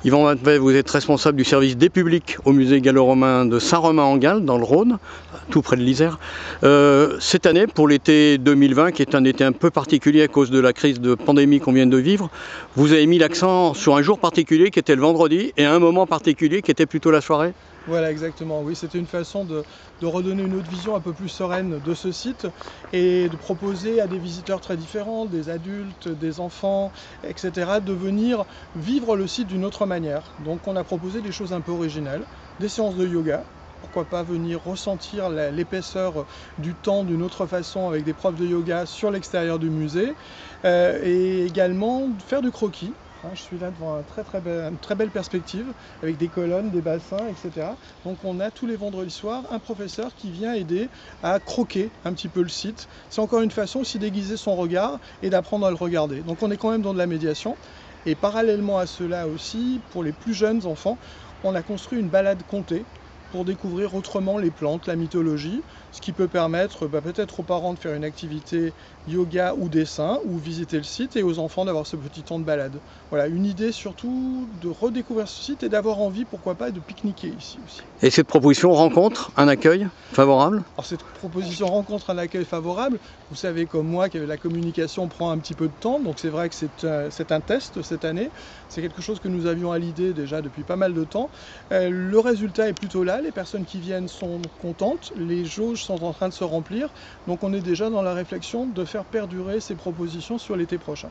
Yvan Matvet, vous êtes responsable du service des publics au musée gallo-romain de Saint-Romain-en-Galles, dans le Rhône, tout près de l'Isère. Cette année, pour l'été 2020, qui est un été un peu particulier à cause de la crise de pandémie qu'on vient de vivre, vous avez mis l'accent sur un jour particulier qui était le vendredi et un moment particulier qui était plutôt la soirée. Voilà, exactement. Oui, c'était une façon de redonner une autre vision un peu plus sereine de ce site et de proposer à des visiteurs très différents, des adultes, des enfants, etc., de venir vivre le site d'une autre manière. Donc on a proposé des choses un peu originales, des séances de yoga. Pourquoi pas venir ressentir l'épaisseur du temps d'une autre façon avec des profs de yoga sur l'extérieur du musée et également faire du croquis. Je suis là devant une très belle perspective avec des colonnes, des bassins, etc. Donc on a tous les vendredis soirs un professeur qui vient aider à croquer un petit peu le site. C'est encore une façon aussi d'aiguiser son regard et d'apprendre à le regarder. Donc on est quand même dans de la médiation. Et parallèlement à cela aussi, pour les plus jeunes enfants, on a construit une balade comptée pour découvrir autrement les plantes, la mythologie, ce qui peut permettre peut-être aux parents de faire une activité yoga ou dessin, ou visiter le site, et aux enfants d'avoir ce petit temps de balade. Voilà, une idée surtout de redécouvrir ce site et d'avoir envie, pourquoi pas, de pique-niquer ici aussi. Et cette proposition rencontre un accueil favorable? Alors cette proposition rencontre un accueil favorable. Vous savez comme moi que la communication prend un petit peu de temps, donc c'est vrai que c'est un test cette année. C'est quelque chose que nous avions à l'idée déjà depuis pas mal de temps. Le résultat est plutôt là, les personnes qui viennent sont contentes, les jauges sont en train de se remplir, donc on est déjà dans la réflexion de faire perdurer ces propositions sur l'été prochain.